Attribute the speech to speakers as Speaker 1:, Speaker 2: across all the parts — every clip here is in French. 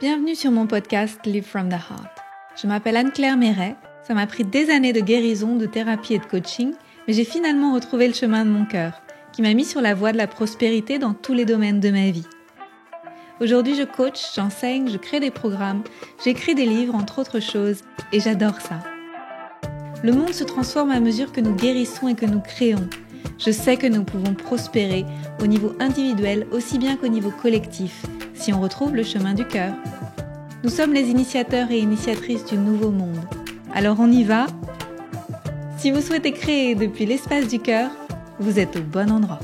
Speaker 1: Bienvenue sur mon podcast Live from the Heart. Je m'appelle Anne-Claire Méret. Ça m'a pris des années de guérison, de thérapie et de coaching, mais j'ai finalement retrouvé le chemin de mon cœur, qui m'a mis sur la voie de la prospérité dans tous les domaines de ma vie. Aujourd'hui, je coach, j'enseigne, je crée des programmes, j'écris des livres, entre autres choses, et j'adore ça. Le monde se transforme à mesure que nous guérissons et que nous créons. Je sais que nous pouvons prospérer au niveau individuel aussi bien qu'au niveau collectif, si on retrouve le chemin du cœur. Nous sommes les initiateurs et initiatrices du nouveau monde. Alors on y va ? Si vous souhaitez créer depuis l'espace du cœur, vous êtes au bon endroit.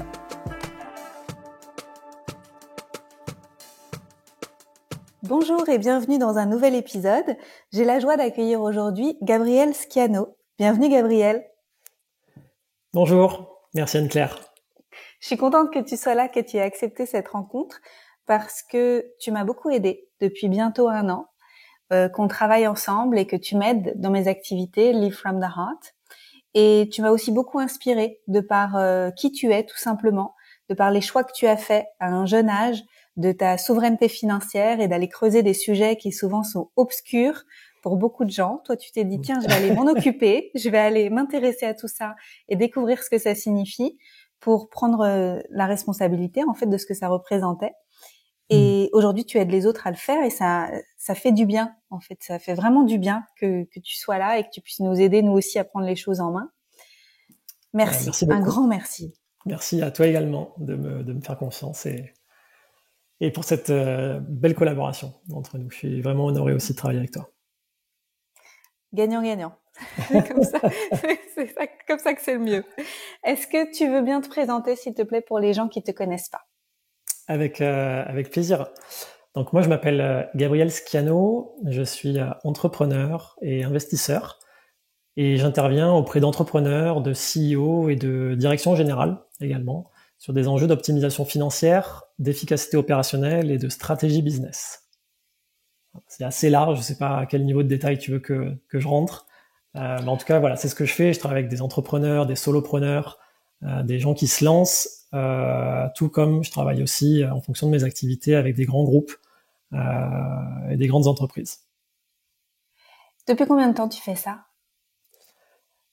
Speaker 1: Bonjour et bienvenue dans un nouvel épisode. J'ai la joie d'accueillir aujourd'hui Gabriel Schiano. Bienvenue Gabriel.
Speaker 2: Bonjour, merci Anne-Claire.
Speaker 1: Je suis contente que tu sois là, que tu aies accepté cette rencontre parce que tu m'as beaucoup aidée depuis bientôt 1 an, qu'on travaille ensemble et que tu m'aides dans mes activités Live from the Heart. Et tu m'as aussi beaucoup inspirée de par qui tu es tout simplement, de par les choix que tu as faits à un jeune âge, de ta souveraineté financière et d'aller creuser des sujets qui souvent sont obscurs pour beaucoup de gens. Toi, tu t'es dit, tiens, je vais aller m'en occuper, je vais aller m'intéresser à tout ça et découvrir ce que ça signifie pour prendre la responsabilité, en fait, de ce que ça représentait. Et aujourd'hui, tu aides les autres à le faire et ça fait du bien, en fait. Ça fait vraiment du bien que tu sois là et que tu puisses nous aider, nous aussi, à prendre les choses en main. Merci, un grand merci.
Speaker 2: Merci à toi également de me faire confiance et pour cette belle collaboration entre nous. Je suis vraiment honoré aussi de travailler avec toi.
Speaker 1: Gagnant-gagnant. C'est comme ça que c'est le mieux. Est-ce que tu veux bien te présenter, s'il te plaît, pour les gens qui te connaissent pas?
Speaker 2: Avec plaisir. Donc moi, je m'appelle Gabriel Schiano. Je suis entrepreneur et investisseur. Et j'interviens auprès d'entrepreneurs, de CEO et de direction générale également sur des enjeux d'optimisation financière, d'efficacité opérationnelle et de stratégie business. C'est assez large, je sais pas à quel niveau de détail tu veux que je rentre. Mais en tout cas, voilà, c'est ce que je fais. Je travaille avec des entrepreneurs, des solopreneurs, des gens qui se lancent, tout comme je travaille aussi en fonction de mes activités avec des grands groupes et des grandes entreprises.
Speaker 1: Depuis combien de temps tu fais ça ?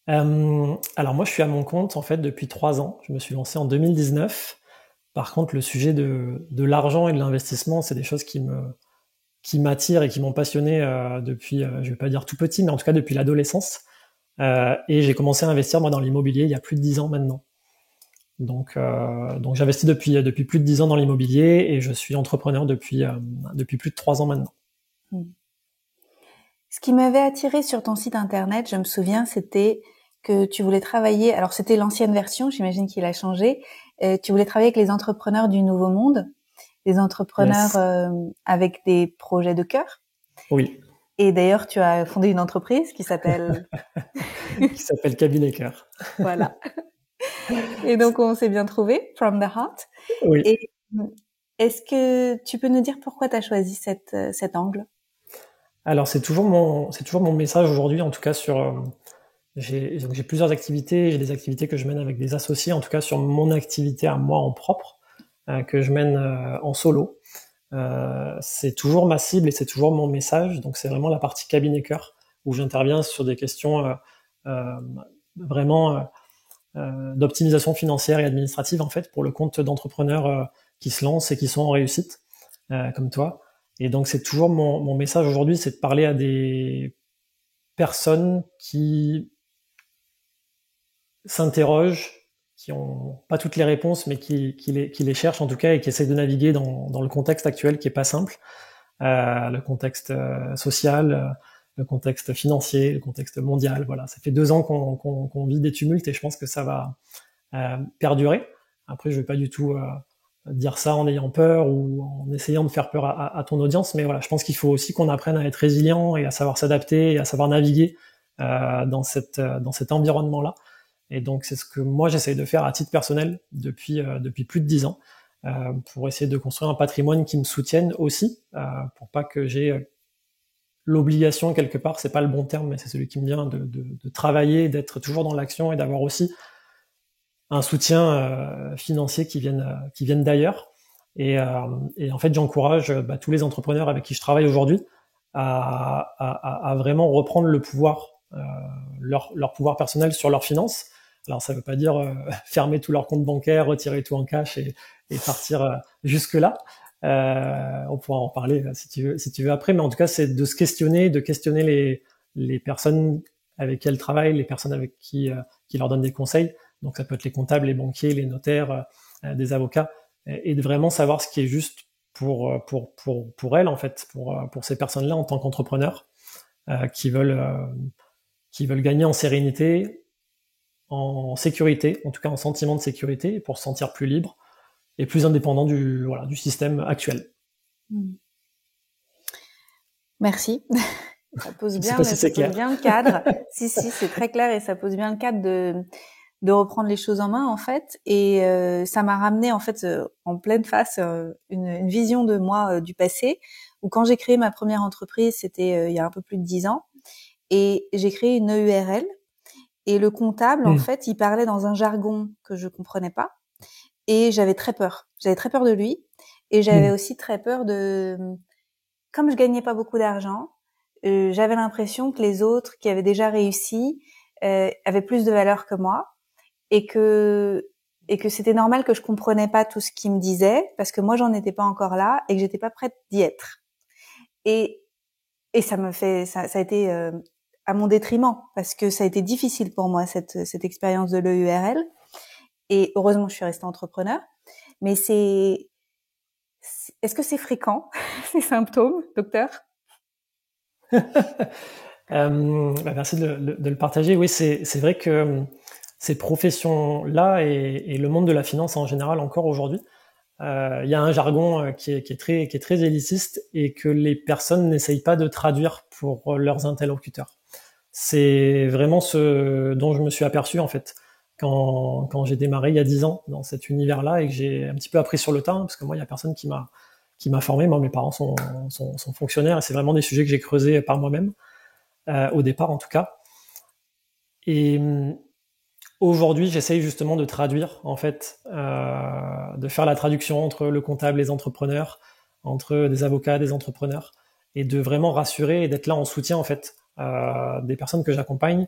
Speaker 2: Alors moi, je suis à mon compte en fait depuis 3 ans. Je me suis lancé en 2019. Par contre, le sujet de l'argent et de l'investissement, c'est des choses qui m'attirent et qui m'ont passionné depuis, je vais pas dire tout petit, mais en tout cas depuis l'adolescence. Et j'ai commencé à investir moi dans l'immobilier il y a plus de 10 ans maintenant. Donc j'investis depuis plus de 10 ans dans l'immobilier et je suis entrepreneur depuis plus de 3 ans maintenant.
Speaker 1: Ce qui m'avait attiré sur ton site internet, je me souviens, c'était que tu voulais travailler, alors c'était l'ancienne version, j'imagine qu'il a changé, tu voulais travailler avec les entrepreneurs du nouveau monde, des entrepreneurs avec des projets de cœur.
Speaker 2: Oui.
Speaker 1: Et d'ailleurs, tu as fondé une entreprise qui s'appelle...
Speaker 2: qui s'appelle Cabinet Cœur.
Speaker 1: Voilà. Et donc, on s'est bien trouvé, From the Heart.
Speaker 2: Oui.
Speaker 1: Et est-ce que tu peux nous dire pourquoi tu as choisi cet angle ?
Speaker 2: Alors, c'est toujours mon message aujourd'hui, en tout cas sur... J'ai plusieurs activités. J'ai des activités que je mène avec des associés, en tout cas sur mon activité à moi en propre, que je mène en solo. C'est toujours ma cible et c'est toujours mon message. Donc, c'est vraiment la partie cabinet cœur où j'interviens sur des questions vraiment d'optimisation financière et administrative en fait pour le compte d'entrepreneurs qui se lancent et qui sont en réussite comme toi. Et donc, c'est toujours mon message aujourd'hui, c'est de parler à des personnes qui s'interrogent, qui ont pas toutes les réponses, mais qui les cherchent en tout cas et qui essaient de naviguer dans le contexte actuel qui est pas simple, le contexte social, le contexte financier, le contexte mondial. Voilà, ça fait 2 ans qu'on vit des tumultes et je pense que ça va perdurer. Après, je vais pas du tout dire ça en ayant peur ou en essayant de faire peur à ton audience, mais voilà, je pense qu'il faut aussi qu'on apprenne à être résilient et à savoir s'adapter et à savoir naviguer dans cet environnement-là. Et donc, c'est ce que moi, j'essaye de faire à titre personnel depuis plus de 10 ans pour essayer de construire un patrimoine qui me soutienne aussi, pour pas que j'ai l'obligation, quelque part, c'est pas le bon terme, mais c'est celui qui me vient, de travailler, d'être toujours dans l'action et d'avoir aussi un soutien financier qui viennent d'ailleurs. Et en fait, j'encourage tous les entrepreneurs avec qui je travaille aujourd'hui à vraiment reprendre le pouvoir, leur pouvoir personnel sur leurs finances. Alors, ça veut pas dire fermer tous leurs comptes bancaires, retirer tout en cash et partir jusque-là. On pourra en parler si tu veux après, mais en tout cas, c'est de questionner les personnes avec qui elles travaillent, les personnes avec qui leur donnent des conseils. Donc, ça peut être les comptables, les banquiers, les notaires, des avocats, et de vraiment savoir ce qui est juste pour elles, en fait, pour ces personnes-là en tant qu'entrepreneurs, qui veulent gagner en sérénité, en sécurité, en tout cas en sentiment de sécurité, pour se sentir plus libre et plus indépendant du système actuel.
Speaker 1: Merci. Ça pose bien,
Speaker 2: pas si
Speaker 1: ça pose bien le cadre. Si, c'est très clair et ça pose bien le cadre de reprendre les choses en main, en fait. Et ça m'a ramené, en fait, en pleine face, une vision de moi du passé, où quand j'ai créé ma première entreprise, c'était il y a un peu plus de 10 ans, et j'ai créé une EURL. Et le comptable, en fait, il parlait dans un jargon que je comprenais pas. Et j'avais très peur. J'avais très peur de lui. Et j'avais aussi très peur comme je gagnais pas beaucoup d'argent, j'avais l'impression que les autres qui avaient déjà réussi avaient plus de valeur que moi, et que c'était normal que je comprenais pas tout ce qu'ils me disaient parce que moi j'en étais pas encore là et que j'étais pas prête d'y être. Et ça a été à mon détriment parce que ça a été difficile pour moi cette expérience de l'EURL. Et heureusement je suis restée entrepreneur. Mais est-ce que c'est fréquent ces symptômes, docteur?
Speaker 2: Merci de le partager. Oui, c'est vrai que ces professions-là et le monde de la finance en général encore aujourd'hui, il y a un jargon qui est très élitiste et que les personnes n'essayent pas de traduire pour leurs interlocuteurs. C'est vraiment ce dont je me suis aperçu en fait quand j'ai démarré il y a 10 ans dans cet univers-là et que j'ai un petit peu appris sur le tas, parce que moi il y a personne qui m'a formé. Moi, mes parents sont fonctionnaires et c'est vraiment des sujets que j'ai creusés par moi-même, au départ en tout cas. Et aujourd'hui, j'essaye justement de traduire, en fait, de faire la traduction entre le comptable et les entrepreneurs, entre des avocats et des entrepreneurs, et de vraiment rassurer et d'être là en soutien, en fait, des personnes que j'accompagne,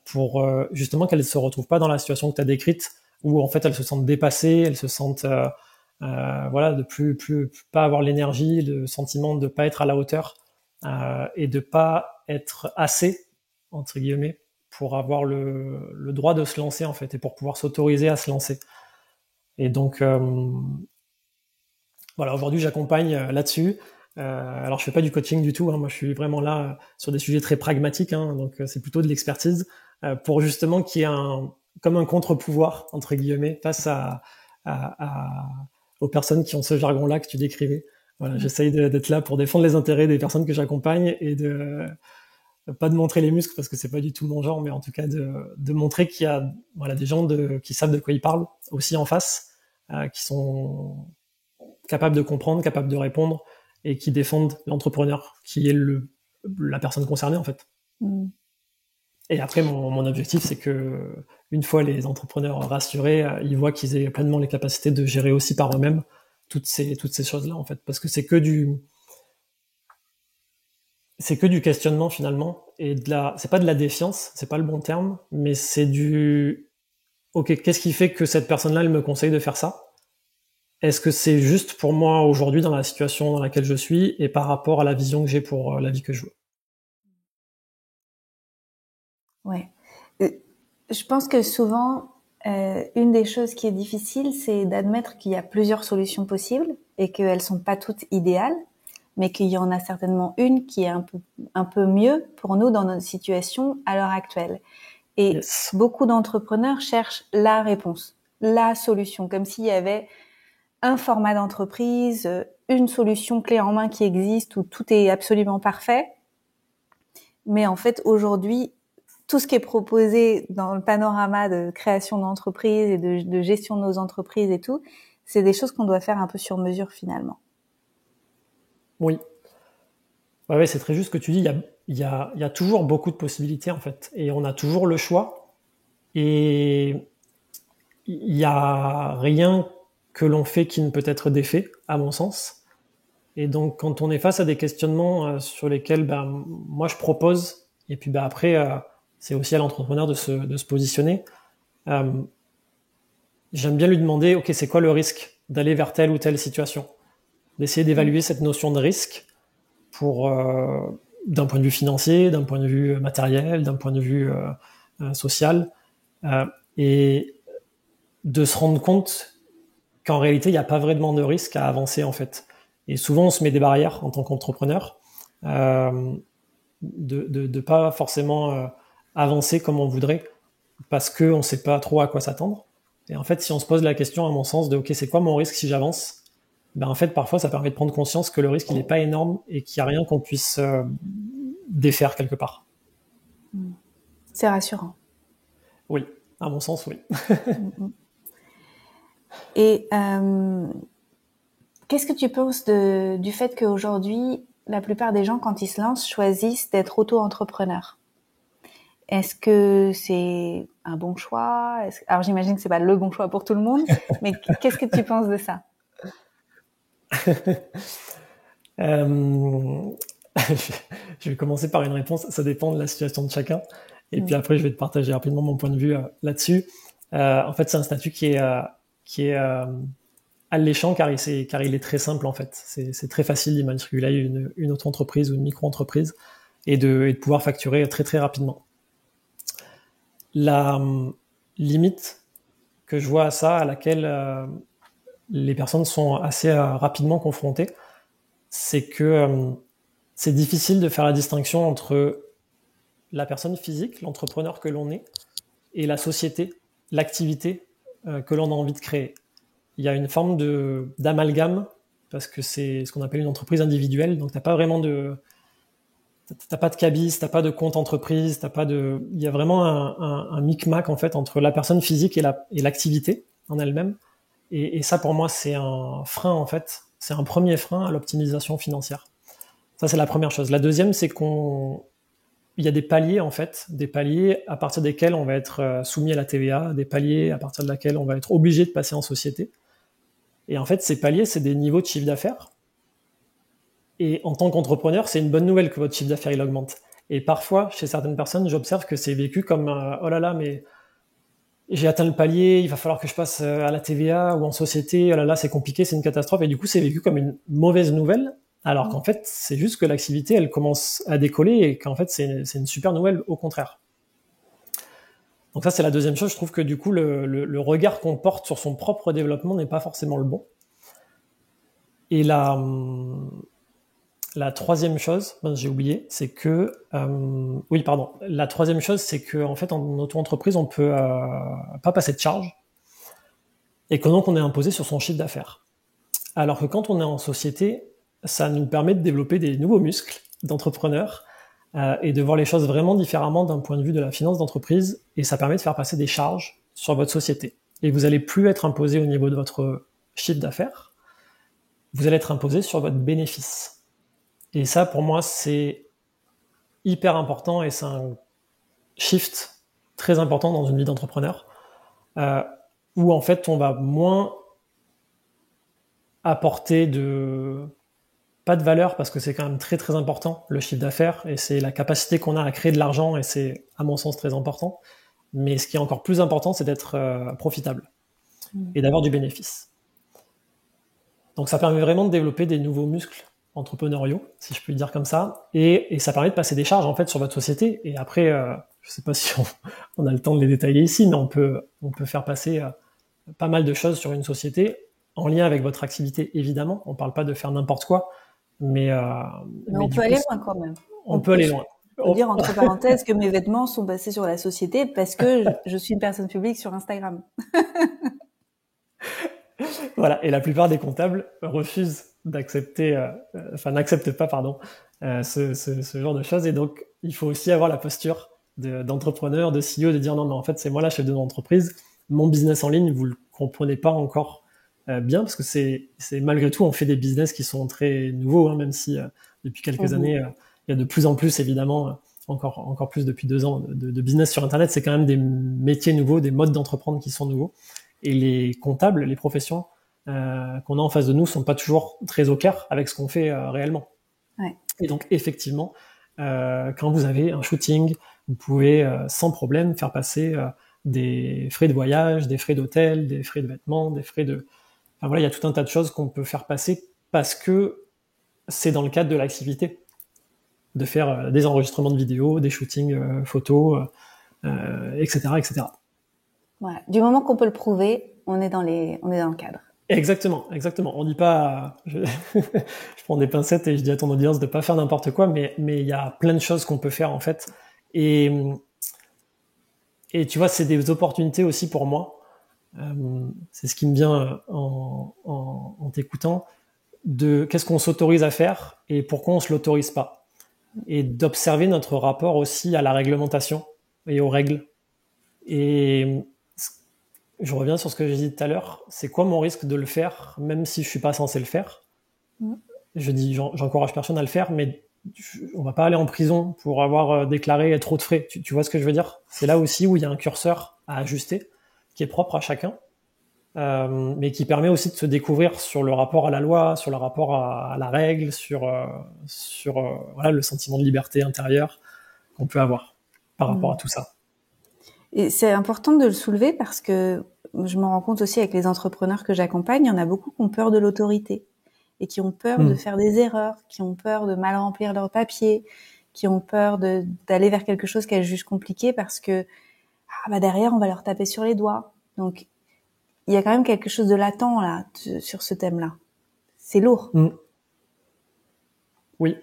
Speaker 2: pour justement qu'elles ne se retrouvent pas dans la situation que tu as décrite, où en fait elles se sentent dépassées, elles se sentent de plus pas avoir l'énergie, le sentiment de pas être à la hauteur, et de pas être assez, entre guillemets, pour avoir le droit de se lancer en fait et pour pouvoir s'autoriser à se lancer. Et donc aujourd'hui j'accompagne là-dessus. Alors je fais pas du coaching du tout, hein. Moi je suis vraiment là sur des sujets très pragmatiques, hein. Donc c'est plutôt de l'expertise, pour justement qu'il y ait comme un contre-pouvoir entre guillemets face aux personnes qui ont ce jargon-là que tu décrivais. Voilà, j'essaye d'être là pour défendre les intérêts des personnes que j'accompagne et pas de montrer les muscles parce que c'est pas du tout mon genre, mais en tout cas de montrer qu'il y a des gens qui savent de quoi ils parlent aussi en face, qui sont capables de comprendre, capables de répondre et qui défendent l'entrepreneur qui est la personne concernée en fait. Et après mon objectif c'est que une fois les entrepreneurs rassurés, ils voient qu'ils aient pleinement les capacités de gérer aussi par eux-mêmes toutes ces choses-là en fait, parce que c'est que du questionnement finalement, et c'est pas de la défiance, c'est pas le bon terme, mais c'est ok, qu'est-ce qui fait que cette personne-là elle me conseille de faire ça? Est-ce que c'est juste pour moi aujourd'hui dans la situation dans laquelle je suis et par rapport à la vision que j'ai pour la vie que je veux?
Speaker 1: Ouais. Je pense que souvent, une des choses qui est difficile, c'est d'admettre qu'il y a plusieurs solutions possibles et qu'elles sont pas toutes idéales, mais qu'il y en a certainement une qui est un peu mieux pour nous dans notre situation à l'heure actuelle. Et beaucoup d'entrepreneurs cherchent la réponse, la solution, comme s'il y avait un format d'entreprise, une solution clé en main qui existe où tout est absolument parfait. Mais en fait, aujourd'hui, tout ce qui est proposé dans le panorama de création d'entreprises et de gestion de nos entreprises et tout, c'est des choses qu'on doit faire un peu sur mesure finalement.
Speaker 2: Oui. Ouais, c'est très juste ce que tu dis. Il y a toujours beaucoup de possibilités en fait, et on a toujours le choix. Et il y a rien que l'on fait qui ne peut être défait, à mon sens. Et donc, quand on est face à des questionnements sur lesquels moi je propose, et puis après, c'est aussi à l'entrepreneur de se positionner, j'aime bien lui demander, ok, c'est quoi le risque d'aller vers telle ou telle situation, d'essayer d'évaluer cette notion de risque pour d'un point de vue financier, d'un point de vue matériel, d'un point de vue social, et de se rendre compte qu'en réalité, il n'y a pas vraiment de risque à avancer en fait. Et souvent, on se met des barrières en tant qu'entrepreneur, de pas forcément avancer comme on voudrait, parce qu'on ne sait pas trop à quoi s'attendre. Et en fait, si on se pose la question, à mon sens, de ok, c'est quoi mon risque si j'avance, en fait, parfois, ça permet de prendre conscience que le risque, il n'est pas énorme et qu'il n'y a rien qu'on puisse défaire quelque part.
Speaker 1: C'est rassurant.
Speaker 2: Oui, à mon sens, oui.
Speaker 1: Et qu'est-ce que tu penses du fait qu'aujourd'hui, la plupart des gens, quand ils se lancent, choisissent d'être auto-entrepreneurs? Est-ce que c'est un bon choix? Alors j'imagine que c'est pas le bon choix pour tout le monde, mais qu'est-ce que tu penses de ça?
Speaker 2: Je vais commencer par une réponse. Ça dépend de la situation de chacun. Et puis après, je vais te partager rapidement mon point de vue là-dessus. En fait, c'est un statut qui est alléchant car il est très simple en fait. C'est très facile d'immatriculer une auto-entreprise ou une micro-entreprise et de pouvoir facturer très très rapidement. La limite que je vois à ça, à laquelle les personnes sont assez rapidement confrontées, c'est que c'est difficile de faire la distinction entre la personne physique, l'entrepreneur que l'on est, et la société, l'activité que l'on a envie de créer. Il y a une forme d'amalgame, parce que c'est ce qu'on appelle une entreprise individuelle, donc t'as pas de cabis, t'as pas de compte entreprise, il y a vraiment un micmac en fait entre la personne physique et l'activité en elle-même. Et ça pour moi c'est un frein en fait, c'est un premier frein à l'optimisation financière. Ça c'est la première chose. La deuxième c'est il y a des paliers en fait, des paliers à partir desquels on va être soumis à la TVA, des paliers à partir de laquelle on va être obligé de passer en société. Et en fait ces paliers c'est des niveaux de chiffre d'affaires. Et en tant qu'entrepreneur, c'est une bonne nouvelle que votre chiffre d'affaires il augmente. Et parfois, chez certaines personnes, j'observe que c'est vécu comme oh là là, mais j'ai atteint le palier, il va falloir que je passe à la TVA ou en société, oh là là, c'est compliqué, c'est une catastrophe. Et du coup, c'est vécu comme une mauvaise nouvelle, alors qu'en fait, c'est juste que l'activité, elle commence à décoller et qu'en fait, c'est une super nouvelle, au contraire. Donc ça, c'est la deuxième chose. Je trouve que du coup, le regard qu'on porte sur son propre développement n'est pas forcément le bon. Et la troisième chose, j'ai oublié, c'est que la troisième chose, c'est que en fait, en auto-entreprise, on peut pas passer de charge et que donc on est imposé sur son chiffre d'affaires. Alors que quand on est en société, ça nous permet de développer des nouveaux muscles d'entrepreneurs et de voir les choses vraiment différemment d'un point de vue de la finance d'entreprise, et ça permet de faire passer des charges sur votre société. Et vous allez plus être imposé au niveau de votre chiffre d'affaires, vous allez être imposé sur votre bénéfice. Et ça, pour moi, c'est hyper important et c'est un shift très important dans une vie d'entrepreneur où en fait, on va moins apporter pas de valeur, parce que c'est quand même très très important, le chiffre d'affaires, et c'est la capacité qu'on a à créer de l'argent, et c'est à mon sens très important. Mais ce qui est encore plus important, c'est d'être profitable et d'avoir du bénéfice. Donc ça permet vraiment de développer des nouveaux muscles entrepreneuriaux, si je peux le dire comme ça, et ça permet de passer des charges en fait sur votre société. Et après, je sais pas si on a le temps de les détailler ici, mais on peut faire passer pas mal de choses sur une société en lien avec votre activité, évidemment. On parle pas de faire n'importe quoi, mais
Speaker 1: on peut aller loin quand même.
Speaker 2: On peut aller loin.
Speaker 1: On peut dire entre parenthèses que mes vêtements sont passés sur la société parce que je suis une personne publique sur Instagram.
Speaker 2: Voilà, et la plupart des comptables refusent n'acceptent pas, ce genre de choses. Et donc, il faut aussi avoir la posture d'entrepreneur, de CEO, de dire non, mais en fait, c'est moi la chef de mon entreprise. Mon business en ligne, vous le comprenez pas encore bien, parce que c'est malgré tout, on fait des business qui sont très nouveaux, hein, même si depuis quelques années, il y a de plus en plus, évidemment, encore plus depuis 2 ans, de business sur Internet. C'est quand même des métiers nouveaux, des modes d'entreprendre qui sont nouveaux. Et les comptables, les professions qu'on a en face de nous sont pas toujours très au clair avec ce qu'on fait réellement.
Speaker 1: Ouais.
Speaker 2: Et donc effectivement, quand vous avez un shooting, vous pouvez sans problème faire passer des frais de voyage, des frais d'hôtel, des frais de vêtements, des frais de... Enfin voilà, il y a tout un tas de choses qu'on peut faire passer parce que c'est dans le cadre de l'activité de faire des enregistrements de vidéos, des shootings photos, etc., etc.
Speaker 1: Ouais. Du moment qu'on peut le prouver, on est dans le cadre.
Speaker 2: Exactement, exactement. On dit pas, je prends des pincettes et je dis à ton audience de pas faire n'importe quoi, mais il y a plein de choses qu'on peut faire en fait. Et tu vois, c'est des opportunités aussi pour moi. C'est ce qui me vient en t'écoutant de qu'est-ce qu'on s'autorise à faire et pourquoi on se l'autorise pas. Et d'observer notre rapport aussi à la réglementation et aux règles. Et je reviens sur ce que j'ai dit tout à l'heure. C'est quoi mon risque de le faire, même si je suis pas censé le faire? Je dis, j'encourage personne à le faire, mais on va pas aller en prison pour avoir déclaré trop de frais. Tu vois ce que je veux dire? C'est là aussi où il y a un curseur à ajuster, qui est propre à chacun, mais qui permet aussi de se découvrir sur le rapport à la loi, sur le rapport à la règle, sur voilà, le sentiment de liberté intérieure qu'on peut avoir par rapport à tout ça.
Speaker 1: Et c'est important de le soulever parce que je me rends compte aussi avec les entrepreneurs que j'accompagne, il y en a beaucoup qui ont peur de l'autorité et qui ont peur de faire des erreurs, qui ont peur de mal remplir leurs papiers, qui ont peur d'aller vers quelque chose qu'elles jugent compliqué parce que derrière on va leur taper sur les doigts. Donc il y a quand même quelque chose de latent là sur ce thème-là. C'est lourd.
Speaker 2: Oui.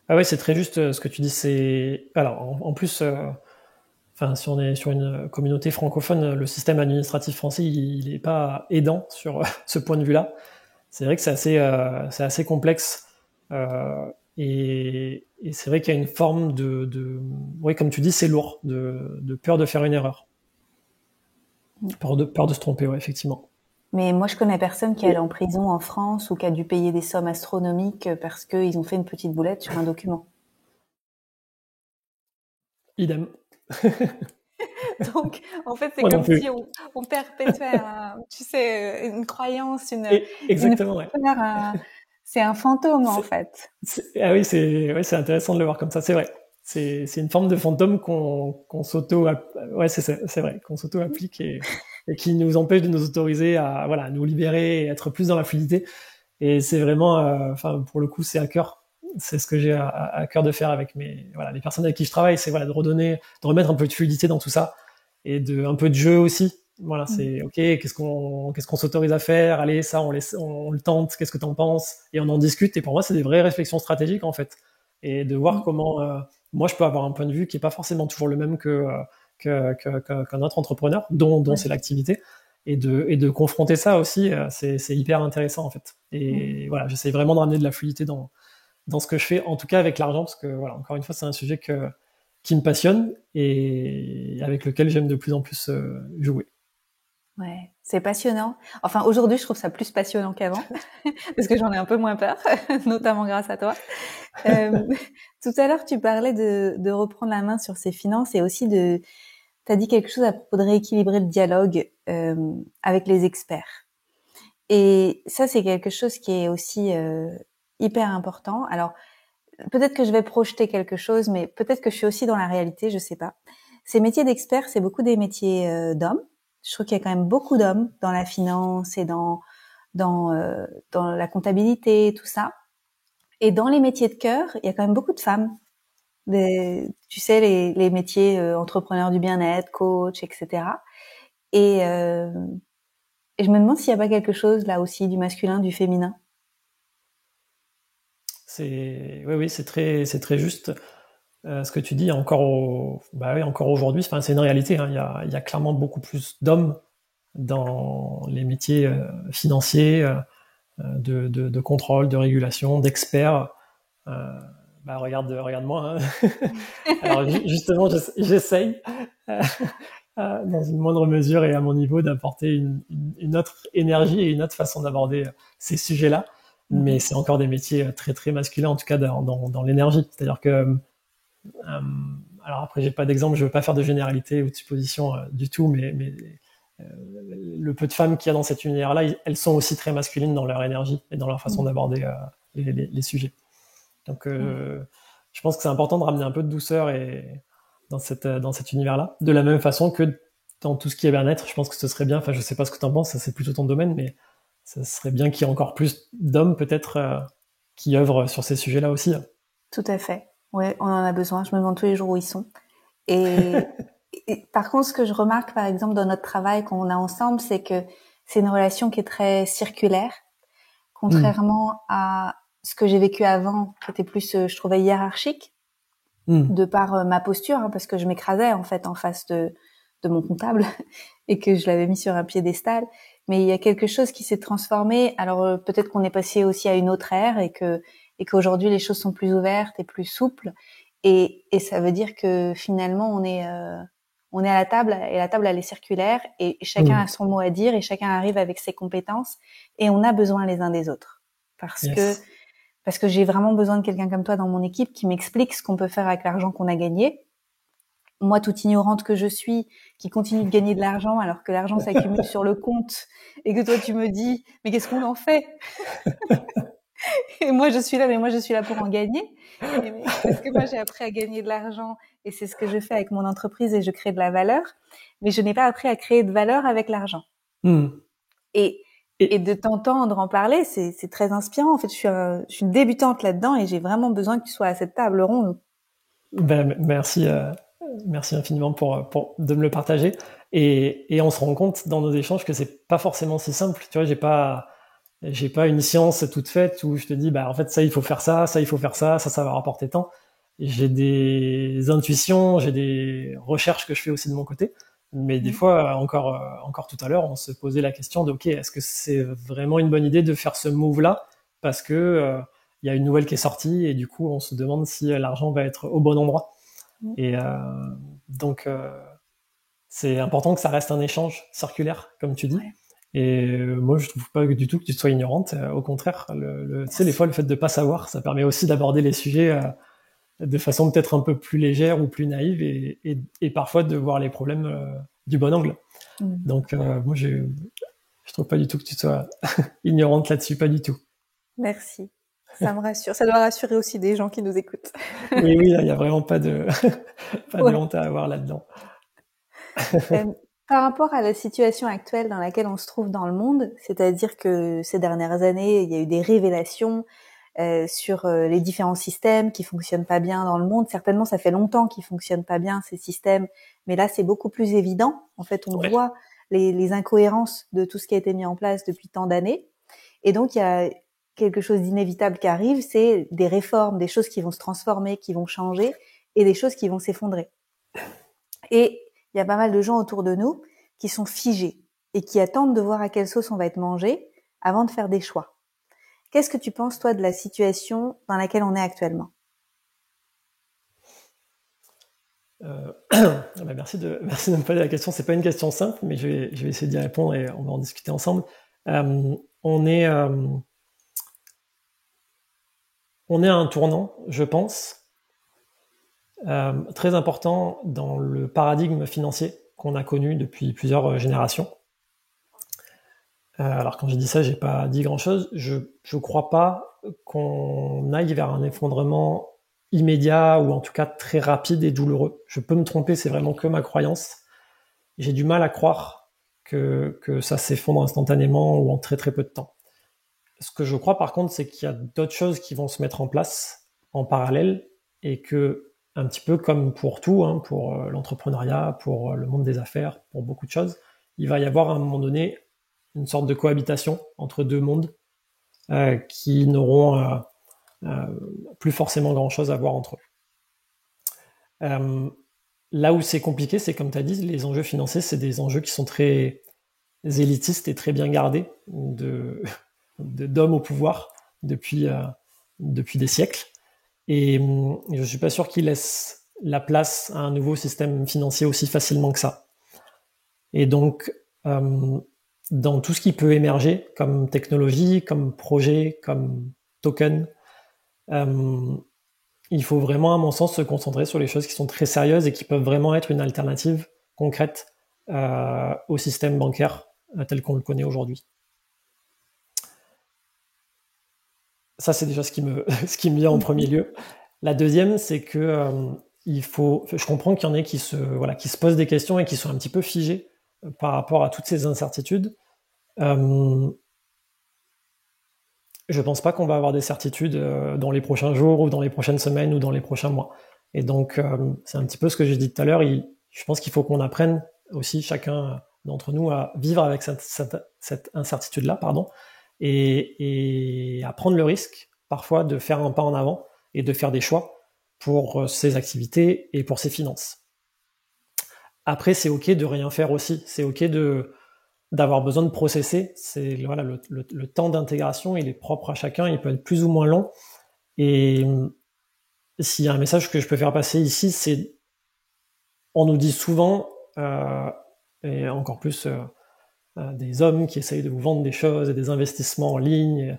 Speaker 2: Ah ouais, c'est très juste ce que tu dis. C'est alors en plus. Enfin, si on est sur une communauté francophone, le système administratif français, il est pas aidant sur ce point de vue-là. C'est vrai que c'est assez complexe. Et c'est vrai qu'il y a une forme oui, comme tu dis, c'est lourd, de peur de faire une erreur. Peur de se tromper, ouais, effectivement.
Speaker 1: Mais moi, je connais personne qui est allé en prison en France ou qui a dû payer des sommes astronomiques parce qu'ils ont fait une petite boulette sur un document.
Speaker 2: Idem.
Speaker 1: Donc, en fait, c'est comme si on perpétuait, tu sais, une croyance,
Speaker 2: exactement, ouais.
Speaker 1: peur. C'est un fantôme, en fait.
Speaker 2: Ah oui, c'est intéressant de le voir comme ça. C'est vrai. C'est une forme de fantôme qu'on s'auto, ouais, c'est vrai, qu'on s'auto-applique et qui nous empêche de nous autoriser à, voilà, nous libérer et être plus dans la fluidité. Et c'est vraiment, enfin, pour le coup, c'est à cœur. C'est ce que j'ai à cœur de faire avec voilà, les personnes avec qui je travaille, c'est voilà, de remettre un peu de fluidité dans tout ça et un peu de jeu aussi. Voilà, c'est ok. Qu'est-ce qu'on s'autorise à faire? Allez, ça, on le tente. Qu'est-ce que t'en penses? Et on en discute. Et pour moi, c'est des vraies réflexions stratégiques en fait, et de voir comment moi je peux avoir un point de vue qui est pas forcément toujours le même qu'un autre entrepreneur, dont c'est l'activité, et de confronter ça aussi. C'est hyper intéressant en fait. Et voilà, j'essaie vraiment de ramener de la fluidité dans ce que je fais, en tout cas avec l'argent, parce que voilà, encore une fois, c'est un sujet qui me passionne et avec lequel j'aime de plus en plus jouer.
Speaker 1: Ouais, c'est passionnant. Enfin, aujourd'hui, je trouve ça plus passionnant qu'avant, parce que j'en ai un peu moins peur, notamment grâce à toi. Tout à l'heure, tu parlais de reprendre la main sur ses finances et aussi t'as dit quelque chose à propos de rééquilibrer le dialogue avec les experts. Et ça, c'est quelque chose qui est aussi hyper important. Alors, peut-être que je vais projeter quelque chose, mais peut-être que je suis aussi dans la réalité, je sais pas. Ces métiers d'experts, c'est beaucoup des métiers d'hommes. Je trouve qu'il y a quand même beaucoup d'hommes dans la finance et dans la comptabilité, tout ça. Et dans les métiers de cœur, il y a quand même beaucoup de femmes. Tu sais, les métiers entrepreneurs du bien-être, coach, etc. Et je me demande s'il n'y a pas quelque chose là aussi du masculin, du féminin.
Speaker 2: Oui, c'est très juste ce que tu dis. Encore aujourd'hui, enfin, c'est une réalité. Hein, il y a clairement beaucoup plus d'hommes dans les métiers financiers, de contrôle, de régulation, d'experts. Regarde-moi. Hein. Alors justement, j'essaye dans une moindre mesure et à mon niveau d'apporter une autre énergie et une autre façon d'aborder ces sujets-là. Mais c'est encore des métiers très très masculins, en tout cas dans l'énergie. C'est-à-dire que alors après j'ai pas d'exemple, je veux pas faire de généralité ou de supposition du tout, mais le peu de femmes qu'il y a dans cet univers-là, elles sont aussi très masculines dans leur énergie et dans leur façon d'aborder les sujets. Donc, je pense que c'est important de ramener un peu de douceur dans cet univers-là. De la même façon que dans tout ce qui est bien-être, je pense que ce serait bien, enfin, je sais pas ce que tu en penses, ça c'est plutôt ton domaine, mais ça serait bien qu'il y ait encore plus d'hommes, peut-être, qui œuvrent sur ces sujets-là aussi.
Speaker 1: Tout à fait. Ouais, on en a besoin. Je me demande tous les jours où ils sont. Et, et par contre, ce que je remarque, par exemple, dans notre travail qu'on a ensemble, c'est que c'est une relation qui est très circulaire, contrairement à ce que j'ai vécu avant, qui était plus, je trouvais, hiérarchique, de par ma posture, hein, parce que je m'écrasais en fait en face de mon comptable et que je l'avais mis sur un piédestal. Mais il y a quelque chose qui s'est transformé. Alors peut-être qu'on est passé aussi à une autre ère et qu'aujourd'hui les choses sont plus ouvertes et plus souples. Et ça veut dire que finalement on est à la table et la table elle est circulaire et chacun a son mot à dire et chacun arrive avec ses compétences et on a besoin les uns des autres parce que j'ai vraiment besoin de quelqu'un comme toi dans mon équipe qui m'explique ce qu'on peut faire avec l'argent qu'on a gagné. Moi, toute ignorante que je suis, qui continue de gagner de l'argent alors que l'argent s'accumule sur le compte et que toi tu me dis mais qu'est-ce qu'on en fait? Et moi je suis là pour en gagner parce que moi j'ai appris à gagner de l'argent et c'est ce que je fais avec mon entreprise et je crée de la valeur, mais je n'ai pas appris à créer de valeur avec l'argent. Et de t'entendre en parler, c'est très inspirant. En fait, je suis une débutante là-dedans et j'ai vraiment besoin que tu sois à cette table ronde.
Speaker 2: Ben, merci infiniment de me le partager. Et on se rend compte dans nos échanges que c'est pas forcément si simple. Tu vois, j'ai pas une science toute faite où je te dis, bah, en fait, ça, il faut faire ça, ça, il faut faire ça, ça va rapporter tant. J'ai des intuitions, j'ai des recherches que je fais aussi de mon côté. Mais des fois, encore tout à l'heure, on se posait la question de, OK, est-ce que c'est vraiment une bonne idée de faire ce move-là? Parce que, il y a une nouvelle qui est sortie et du coup, on se demande si l'argent va être au bon endroit. Et donc, c'est important que ça reste un échange circulaire, comme tu dis.
Speaker 1: Ouais.
Speaker 2: Et moi, je trouve pas du tout que tu sois ignorante. Au contraire, tu sais, des fois, le fait de pas savoir, ça permet aussi d'aborder les sujets de façon peut-être un peu plus légère ou plus naïve et parfois de voir les problèmes du bon angle. Donc, moi, je trouve pas du tout que tu sois ignorante là-dessus, pas du tout.
Speaker 1: Merci. Ça me rassure. Ça doit rassurer aussi des gens qui nous écoutent.
Speaker 2: Oui, il y a vraiment pas de honte à avoir là-dedans.
Speaker 1: Par rapport à la situation actuelle dans laquelle on se trouve dans le monde, c'est-à-dire que ces dernières années, il y a eu des révélations sur les différents systèmes qui fonctionnent pas bien dans le monde. Certainement, ça fait longtemps qu'ils fonctionnent pas bien, ces systèmes, mais là, c'est beaucoup plus évident. En fait, on voit les incohérences de tout ce qui a été mis en place depuis tant d'années. Et donc, il y a quelque chose d'inévitable qui arrive, c'est des réformes, des choses qui vont se transformer, qui vont changer, et des choses qui vont s'effondrer. Et il y a pas mal de gens autour de nous qui sont figés et qui attendent de voir à quelle sauce on va être mangé avant de faire des choix. Qu'est-ce que tu penses, toi, de la situation dans laquelle on est actuellement?
Speaker 2: Merci de me poser la question. C'est pas une question simple, mais je vais essayer d'y répondre et on va en discuter ensemble. On est à un tournant, je pense, très important dans le paradigme financier qu'on a connu depuis plusieurs générations. Alors quand j'ai dit ça, j'ai pas dit grand-chose. Je crois pas qu'on aille vers un effondrement immédiat ou en tout cas très rapide et douloureux. Je peux me tromper, c'est vraiment que ma croyance. J'ai du mal à croire que ça s'effondre instantanément ou en très très peu de temps. Ce que je crois par contre, c'est qu'il y a d'autres choses qui vont se mettre en place en parallèle et que, un petit peu comme pour tout, hein, pour l'entrepreneuriat, pour le monde des affaires, pour beaucoup de choses, il va y avoir à un moment donné une sorte de cohabitation entre deux mondes qui n'auront plus forcément grand-chose à voir entre eux. Là où c'est compliqué, c'est comme tu as dit, les enjeux financiers, c'est des enjeux qui sont très élitistes et très bien gardés d'hommes au pouvoir depuis des siècles. Et je suis pas sûr qu'ils laissent la place à un nouveau système financier aussi facilement que ça. Et donc, dans tout ce qui peut émerger comme technologie, comme projet, comme token, il faut vraiment, à mon sens, se concentrer sur les choses qui sont très sérieuses et qui peuvent vraiment être une alternative concrète au système bancaire tel qu'on le connaît aujourd'hui. Ça, c'est déjà ce qui me vient en premier lieu. La deuxième, c'est que je comprends qu'il y en ait qui se posent des questions et qui sont un petit peu figés par rapport à toutes ces incertitudes. Je pense pas qu'on va avoir des certitudes dans les prochains jours ou dans les prochaines semaines ou dans les prochains mois. Et donc, c'est un petit peu ce que j'ai dit tout à l'heure. Je pense qu'il faut qu'on apprenne aussi chacun d'entre nous à vivre avec cette incertitude-là, et à prendre le risque parfois de faire un pas en avant et de faire des choix pour ses activités et pour ses finances. Après, c'est ok de rien faire aussi. C'est ok d'avoir besoin de processer. C'est le temps d'intégration, il est propre à chacun. Il peut être plus ou moins long. Et s'il y a un message que je peux faire passer ici, c'est on nous dit souvent, et encore plus des hommes qui essayent de vous vendre des choses et des investissements en ligne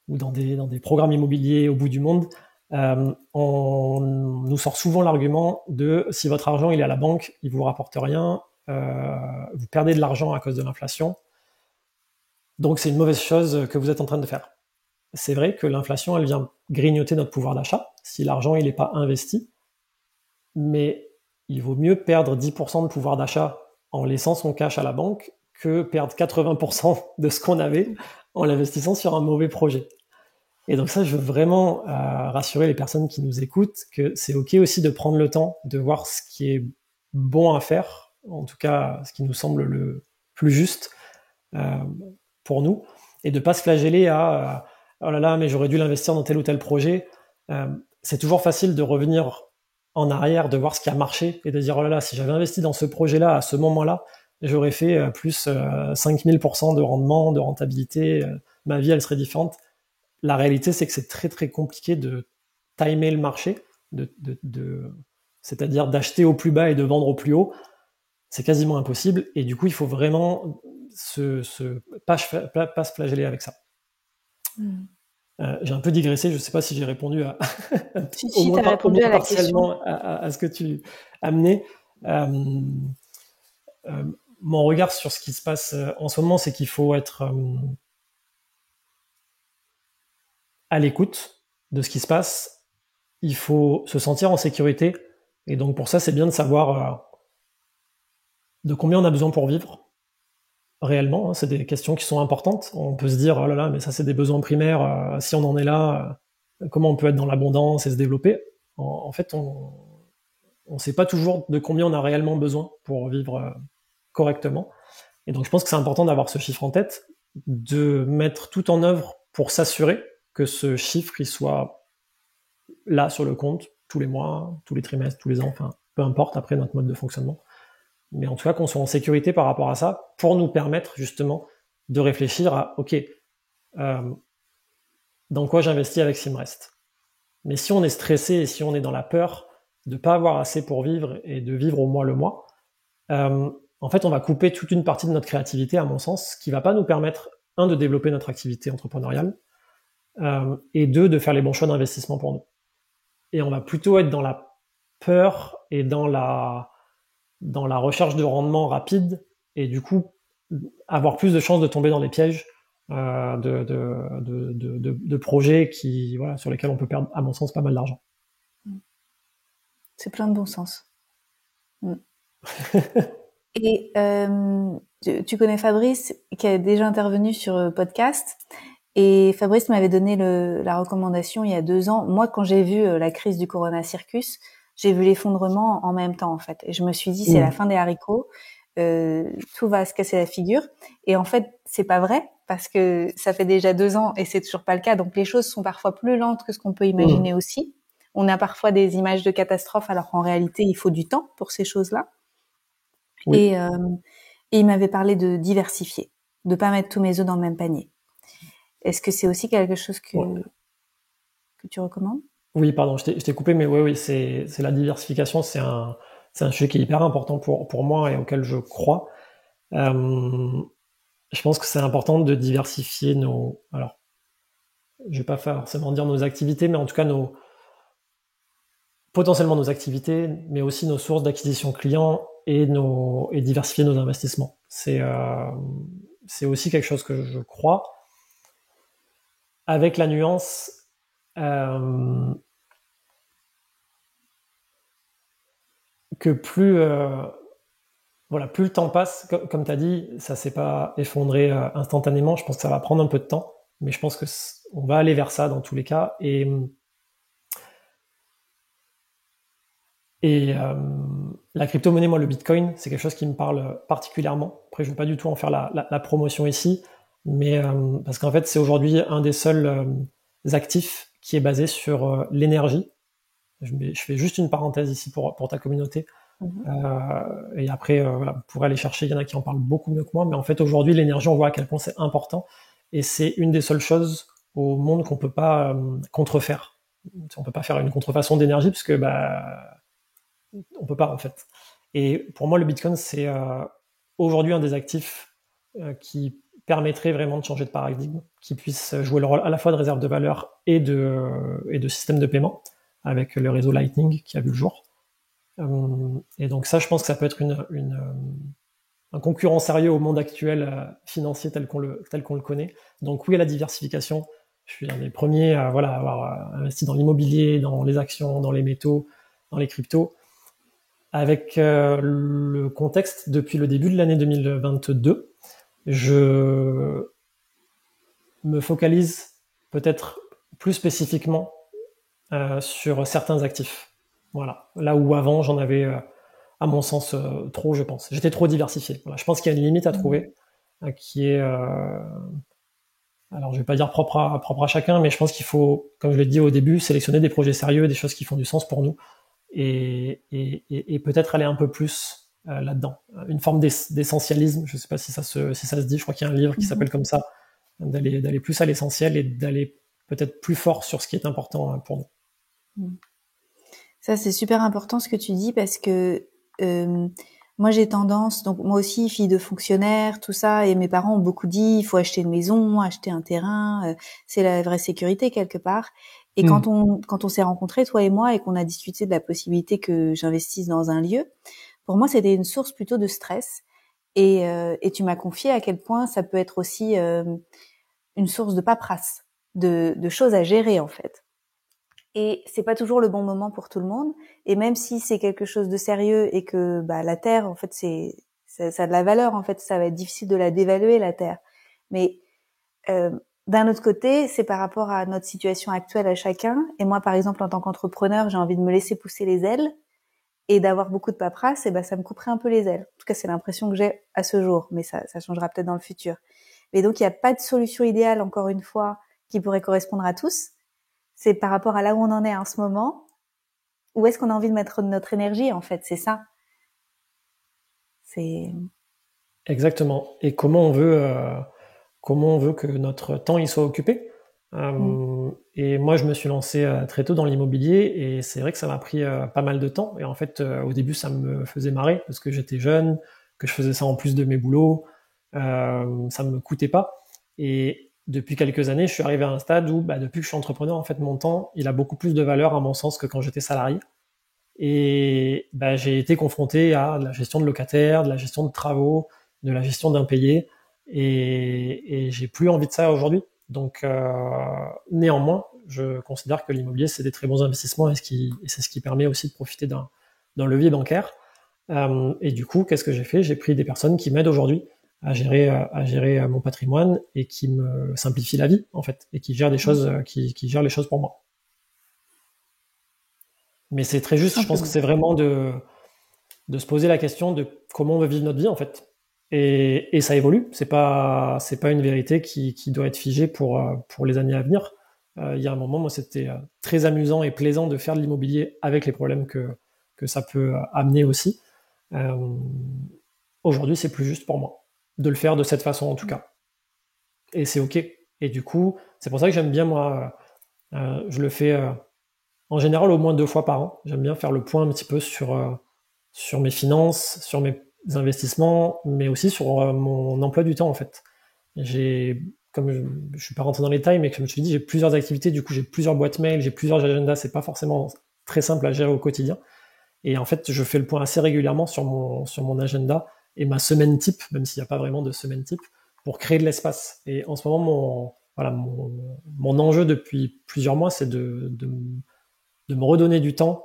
Speaker 2: ou dans des programmes immobiliers au bout du monde, on nous sort souvent l'argument de si votre argent il est à la banque, il vous rapporte rien, vous perdez de l'argent à cause de l'inflation, donc c'est une mauvaise chose que vous êtes en train de faire. C'est vrai que l'inflation, elle vient grignoter notre pouvoir d'achat si l'argent il n'est pas investi, mais il vaut mieux perdre 10% de pouvoir d'achat en laissant son cash à la banque que perdre 80% de ce qu'on avait en l'investissant sur un mauvais projet. Et donc ça, je veux vraiment rassurer les personnes qui nous écoutent que c'est ok aussi de prendre le temps de voir ce qui est bon à faire, en tout cas ce qui nous semble le plus juste pour nous, et de pas se flageller à oh là là, mais j'aurais dû l'investir dans tel ou tel projet. C'est toujours facile de revenir en arrière, de voir ce qui a marché et de dire oh là là, si j'avais investi dans ce projet-là à ce moment-là, j'aurais fait plus 5000% de rendement, de rentabilité, ma vie elle serait différente. La réalité, c'est que c'est très très compliqué de timer le marché, c'est-à-dire d'acheter au plus bas et de vendre au plus haut. C'est quasiment impossible, et du coup, il faut vraiment pas se flageller avec ça. J'ai un peu digressé, je ne sais pas si j'ai répondu à
Speaker 1: au moins
Speaker 2: partiellement à ce que tu amenais. Mon regard sur ce qui se passe en ce moment, c'est qu'il faut être à l'écoute de ce qui se passe. Il faut se sentir en sécurité, et donc pour ça, c'est bien de savoir de combien on a besoin pour vivre réellement. C'est des questions qui sont importantes. On peut se dire oh là là, mais ça c'est des besoins primaires. Si on en est là, comment on peut être dans l'abondance et se développer? En fait, on ne sait pas toujours de combien on a réellement besoin pour vivre correctement. Et donc je pense que c'est important d'avoir ce chiffre en tête, de mettre tout en œuvre pour s'assurer que ce chiffre il soit là sur le compte tous les mois, tous les trimestres, tous les ans, enfin peu importe après notre mode de fonctionnement. Mais en tout cas qu'on soit en sécurité par rapport à ça, pour nous permettre justement de réfléchir à ok, dans quoi j'investis avec ce qui me reste. Mais si on est stressé et si on est dans la peur de pas avoir assez pour vivre et de vivre au mois le mois, en fait on va couper toute une partie de notre créativité, à mon sens, qui va pas nous permettre, un, de développer notre activité entrepreneuriale, et deux, de faire les bons choix d'investissement pour nous. Et on va plutôt être dans la peur et dans la recherche de rendement rapide, et du coup avoir plus de chances de tomber dans les pièges de projets sur lesquels on peut perdre, à mon sens, pas mal d'argent.
Speaker 1: C'est plein de bon sens. Et tu connais Fabrice, qui a déjà intervenu sur podcast, et Fabrice m'avait donné la recommandation il y a 2 ans. Moi, quand j'ai vu la crise du Corona Circus, j'ai vu l'effondrement en même temps, en fait. Et je me suis dit, c'est la fin des haricots, tout va se casser la figure. Et en fait, c'est pas vrai, parce que ça fait déjà 2 ans et c'est toujours pas le cas. Donc les choses sont parfois plus lentes que ce qu'on peut imaginer aussi. On a parfois des images de catastrophes, alors qu'en réalité, il faut du temps pour ces choses-là. Oui. Et il m'avait parlé de diversifier, de pas mettre tous mes œufs dans le même panier. Est-ce que c'est aussi quelque chose que tu recommandes?
Speaker 2: Oui, pardon, je t'ai coupé, mais oui, c'est la diversification, c'est un sujet qui est hyper important pour moi et auquel je crois. Je pense que c'est important de diversifier alors, je vais pas forcément dire nos activités, mais en tout cas potentiellement nos activités, mais aussi nos sources d'acquisition clients et diversifier nos investissements. C'est aussi quelque chose que je crois, avec la nuance que plus le temps passe, comme tu as dit, ça s'est pas effondré instantanément. Je pense que ça va prendre un peu de temps, mais je pense que on va aller vers ça dans tous les cas. Et la crypto-monnaie, moi, le Bitcoin, c'est quelque chose qui me parle particulièrement. Après, je ne veux pas du tout en faire la promotion ici, mais parce qu'en fait, c'est aujourd'hui un des seuls actifs qui est basé sur l'énergie. Je fais juste une parenthèse ici pour ta communauté. Et après, voilà, vous pourrez aller chercher, il y en a qui en parlent beaucoup mieux que moi, mais en fait, aujourd'hui, l'énergie, on voit à quel point c'est important, et c'est une des seules choses au monde qu'on peut pas contrefaire. On peut pas faire une contrefaçon d'énergie, parce que on peut pas, en fait. Et pour moi, le Bitcoin, c'est aujourd'hui un des actifs qui permettrait vraiment de changer de paradigme, qui puisse jouer le rôle à la fois de réserve de valeur et de système de paiement, avec le réseau Lightning qui a vu le jour. Et donc ça, je pense que ça peut être un concurrent sérieux au monde actuel financier tel qu'on le connaît. Donc oui, à la diversification. Je suis un des premiers à avoir investi dans l'immobilier, dans les actions, dans les métaux, dans les cryptos. Avec le contexte, depuis le début de l'année 2022, je me focalise peut-être plus spécifiquement sur certains actifs. Voilà. Là où avant, j'en avais, à mon sens, trop, je pense. J'étais trop diversifié. Voilà. Je pense qu'il y a une limite à trouver, qui est, alors je vais pas dire propre à chacun, mais je pense qu'il faut, comme je l'ai dit au début, sélectionner des projets sérieux, des choses qui font du sens pour nous, et peut-être aller un peu plus là-dedans. Une forme d'essentialisme. Je sais pas si ça se dit. Je crois qu'il y a un livre qui s'appelle comme ça, d'aller plus à l'essentiel et d'aller peut-être plus fort sur ce qui est important pour nous.
Speaker 1: Ça, c'est super important ce que tu dis, parce que moi j'ai tendance, donc moi aussi fille de fonctionnaire, tout ça, et mes parents ont beaucoup dit il faut acheter une maison, acheter un terrain, c'est la vraie sécurité quelque part. Et quand on s'est rencontrés, toi et moi, et qu'on a discuté de la possibilité que j'investisse dans un lieu, pour moi c'était une source plutôt de stress. Et tu m'as confié à quel point ça peut être aussi une source de paperasse, de choses à gérer en fait. Et c'est pas toujours le bon moment pour tout le monde. Et même si c'est quelque chose de sérieux et que la terre, en fait, ça a de la valeur. En fait, ça va être difficile de la dévaluer, la terre. Mais d'un autre côté, c'est par rapport à notre situation actuelle à chacun. Et moi, par exemple, en tant qu'entrepreneur, j'ai envie de me laisser pousser les ailes et d'avoir beaucoup de paperasse. Et ça me couperait un peu les ailes. En tout cas, c'est l'impression que j'ai à ce jour. Mais ça changera peut-être dans le futur. Mais donc, il n'y a pas de solution idéale, encore une fois, qui pourrait correspondre à tous. C'est par rapport à là où on en est en ce moment. Où est-ce qu'on a envie de mettre notre énergie, en fait, c'est ça. C'est
Speaker 2: exactement. Et comment on veut que notre temps il soit occupé. Et moi, je me suis lancé très tôt dans l'immobilier, et c'est vrai que ça m'a pris pas mal de temps. Et en fait, au début, ça me faisait marrer parce que j'étais jeune, que je faisais ça en plus de mes boulots. Ça me coûtait pas. Et depuis quelques années, je suis arrivé à un stade où, depuis que je suis entrepreneur, en fait, mon temps, il a beaucoup plus de valeur à mon sens que quand j'étais salarié. Et j'ai été confronté à de la gestion de locataires, de la gestion de travaux, de la gestion d'impayés, et j'ai plus envie de ça aujourd'hui. Donc, néanmoins, je considère que l'immobilier, c'est des très bons investissements, et c'est ce qui permet aussi de profiter d'un levier bancaire. Et du coup, qu'est-ce que j'ai fait? J'ai pris des personnes qui m'aident aujourd'hui à gérer mon patrimoine, et qui me simplifient la vie, en fait, et qui gèrent des choses, qui gèrent les choses pour moi. Mais c'est très juste. Je pense que c'est vraiment de se poser la question de comment on veut vivre notre vie, en fait. Et ça évolue. C'est pas une vérité qui doit être figée pour les années à venir. Il y a un moment, moi, c'était très amusant et plaisant de faire de l'immobilier avec les problèmes que ça peut amener aussi. Aujourd'hui, c'est plus juste pour moi de le faire de cette façon, en tout cas. Et c'est OK. Et du coup, c'est pour ça que j'aime bien, moi, je le fais en général au moins 2 fois par an. J'aime bien faire le point un petit peu sur mes finances, sur mes investissements, mais aussi sur mon emploi du temps, en fait. Comme je suis pas rentré dans les détails, mais comme je te dis, j'ai plusieurs activités, du coup j'ai plusieurs boîtes mail, j'ai plusieurs agendas, c'est pas forcément très simple à gérer au quotidien. Et en fait, je fais le point assez régulièrement sur mon agenda et ma semaine type, même s'il n'y a pas vraiment de semaine type, pour créer de l'espace. Et en ce moment, mon enjeu depuis plusieurs mois, c'est de me redonner du temps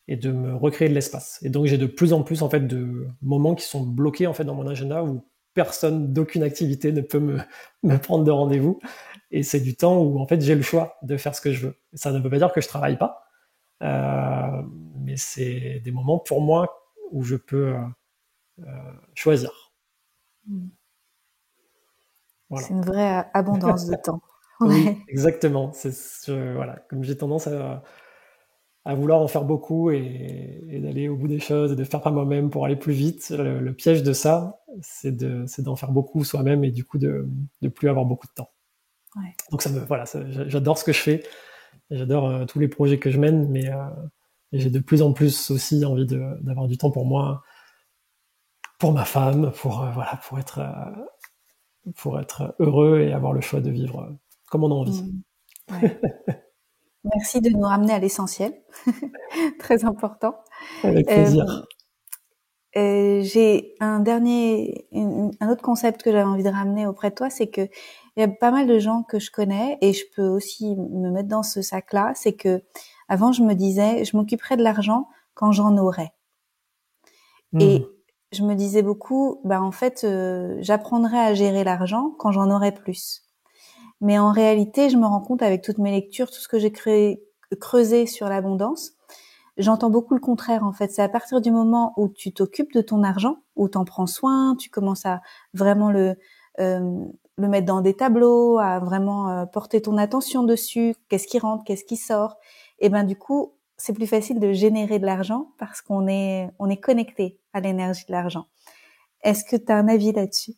Speaker 2: et de me recréer de l'espace. Et donc, j'ai de plus en plus, en fait, de moments qui sont bloqués, en fait, dans mon agenda où personne d'aucune activité ne peut me prendre de rendez-vous. Et c'est du temps où, en fait, j'ai le choix de faire ce que je veux. Ça ne veut pas dire que je travaille pas, mais c'est des moments pour moi où je peux choisir. Voilà.
Speaker 1: C'est une vraie abondance de temps.
Speaker 2: Oui,
Speaker 1: Ouais.
Speaker 2: exactement. Voilà, comme j'ai tendance à vouloir en faire beaucoup et d'aller au bout des choses et de faire par moi-même pour aller plus vite, le piège de ça, c'est d'en faire beaucoup soi-même et du coup de plus avoir beaucoup de temps.
Speaker 1: Ouais.
Speaker 2: Donc j'adore ce que je fais, et j'adore tous les projets que je mène, mais j'ai de plus en plus aussi envie d'avoir du temps pour moi, pour ma femme, pour être heureux et avoir le choix de vivre comme on a envie.
Speaker 1: Ouais. Merci de nous ramener à l'essentiel, très important.
Speaker 2: Avec
Speaker 1: Euh,
Speaker 2: plaisir.
Speaker 1: j'ai un autre concept que j'avais envie de ramener auprès de toi, c'est que il y a pas mal de gens que je connais et je peux aussi me mettre dans ce sac-là. C'est que avant, je me disais, je m'occuperai de l'argent quand j'en aurai.
Speaker 2: Mmh.
Speaker 1: Et je me disais beaucoup, bah en fait, j'apprendrai à gérer l'argent quand j'en aurai plus. Mais en réalité, je me rends compte avec toutes mes lectures, tout ce que j'ai creusé sur l'abondance, j'entends beaucoup le contraire en fait. C'est à partir du moment où tu t'occupes de ton argent, où t'en prends soin, tu commences à vraiment le mettre dans des tableaux, à vraiment porter ton attention dessus, qu'est-ce qui rentre, qu'est-ce qui sort. Et ben du coup, c'est plus facile de générer de l'argent parce on est connecté à l'énergie de l'argent. Est-ce que tu as un avis là-dessus?